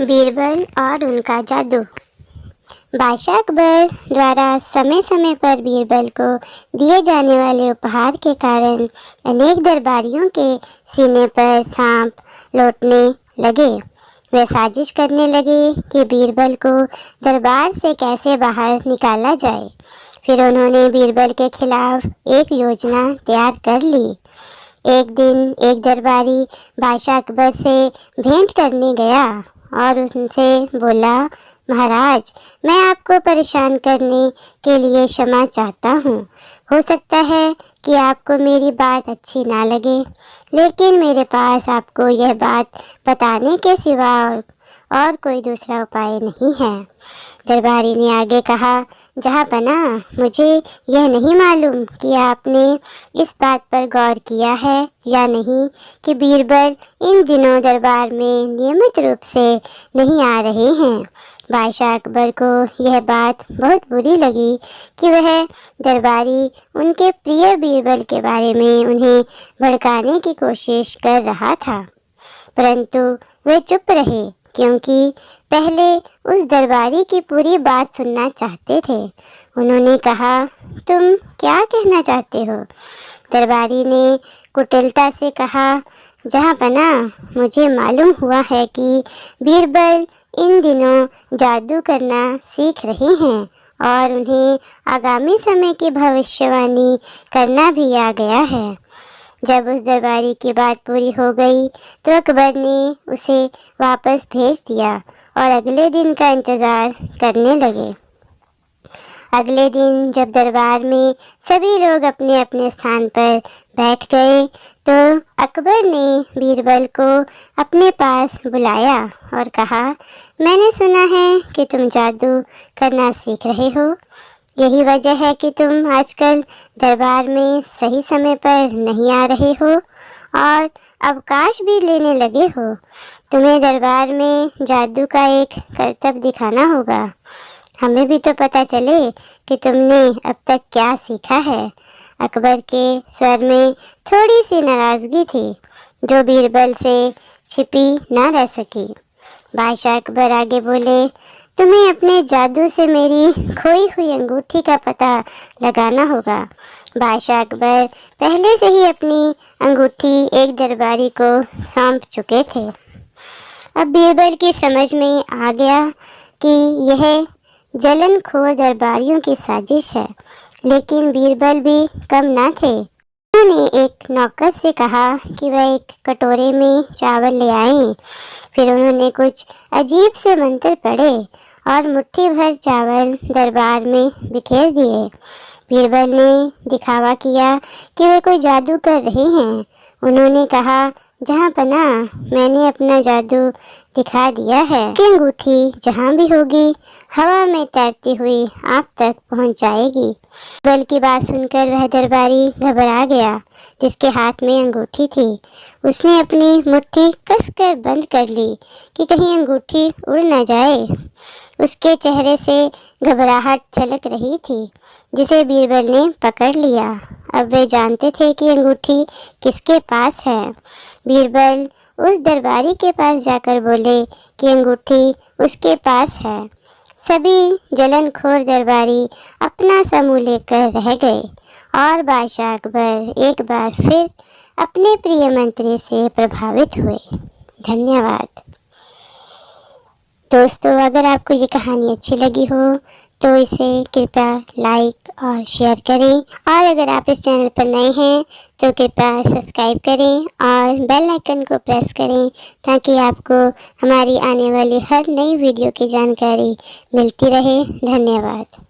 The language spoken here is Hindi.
बीरबल और उनका जादू। बादशाह अकबर द्वारा समय समय पर बीरबल को दिए जाने वाले उपहार के कारण अनेक दरबारियों के सीने पर सांप लौटने लगे। वे साजिश करने लगे कि बीरबल को दरबार से कैसे बाहर निकाला जाए। फिर उन्होंने बीरबल के खिलाफ एक योजना तैयार कर ली। एक दिन एक दरबारी बादशाह अकबर से भेंट करने गया और उनसे बोला, महाराज, मैं आपको परेशान करने के लिए क्षमा चाहता हूँ। हो सकता है कि आपको मेरी बात अच्छी ना लगे, लेकिन मेरे पास आपको यह बात बताने के सिवा और कोई दूसरा उपाय नहीं है। दरबारी ने आगे कहा, जहाँपना, मुझे यह नहीं मालूम कि आपने इस बात पर गौर किया है या नहीं कि बीरबल इन दिनों दरबार में नियमित रूप से नहीं आ रहे हैं। बादशाह अकबर को यह बात बहुत बुरी लगी कि वह दरबारी उनके प्रिय बीरबल के बारे में उन्हें भड़काने की कोशिश कर रहा था, परंतु वे चुप रहे क्योंकि पहले उस दरबारी की पूरी बात सुनना चाहते थे। उन्होंने कहा, तुम क्या कहना चाहते हो? दरबारी ने कुटिलता से कहा, जहाँपना, मुझे मालूम हुआ है कि बीरबल इन दिनों जादू करना सीख रहे हैं और उन्हें आगामी समय की भविष्यवाणी करना भी आ गया है। जब उस दरबारी की बात पूरी हो गई तो अकबर ने उसे वापस भेज दिया और अगले दिन का इंतज़ार करने लगे। अगले दिन जब दरबार में सभी लोग अपने अपने स्थान पर बैठ गए तो अकबर ने बीरबल को अपने पास बुलाया और कहा, मैंने सुना है कि तुम जादू करना सीख रहे हो। यही वजह है कि तुम आजकल दरबार में सही समय पर नहीं आ रहे हो और अवकाश भी लेने लगे हो। तुम्हें दरबार में जादू का एक करतब दिखाना होगा। हमें भी तो पता चले कि तुमने अब तक क्या सीखा है। अकबर के स्वर में थोड़ी सी नाराज़गी थी जो बीरबल से छिपी ना रह सकी। बादशाह अकबर आगे बोले, तुम्हें अपने जादू से मेरी खोई हुई अंगूठी का पता लगाना होगा। बादशाह अकबर पहले से ही अपनी अंगूठी एक दरबारी को सौंप चुके थे। अब बीरबल की समझ में आ गया कि यह जलनखोर दरबारियों की साजिश है, लेकिन बीरबल भी कम ना थे। उन्होंने एक नौकर से कहा कि वह एक कटोरे में चावल ले आए। फिर उन्होंने कुछ अजीब से मंत्र पढ़े और मुट्ठी भर चावल दरबार में बिखेर दिए। बीरबल ने दिखावा किया कि वे कोई जादू कर रहे हैं। उन्होंने कहा, जहाँपना, मैंने अपना जादू दिखा दिया है कि अंगूठी जहाँ भी होगी हवा में तैरती हुई आप तक पहुँच जाएगी। बीरबल की बात सुनकर वह दरबारी घबरा गया जिसके हाथ में अंगूठी थी। उसने अपनी मुट्ठी कसकर बंद कर ली कि कहीं अंगूठी उड़ न जाए। उसके चेहरे से घबराहट झलक रही थी जिसे बीरबल ने पकड़ लिया। अब वे जानते थे कि अंगूठी किसके पास है। बीरबल उस दरबारी के पास जाकर बोले कि अंगूठी उसके पास है। सभी जलनखोर दरबारी अपना समूह लेकर रह गए और बादशाह अकबर एक बार फिर अपने प्रिय मंत्री से प्रभावित हुए। धन्यवाद दोस्तों, अगर आपको ये कहानी अच्छी लगी हो तो इसे कृपया लाइक और शेयर करें, और अगर आप इस चैनल पर नए हैं तो कृपया सब्सक्राइब करें और बेल आइकन को प्रेस करें ताकि आपको हमारी आने वाली हर नई वीडियो की जानकारी मिलती रहे। धन्यवाद।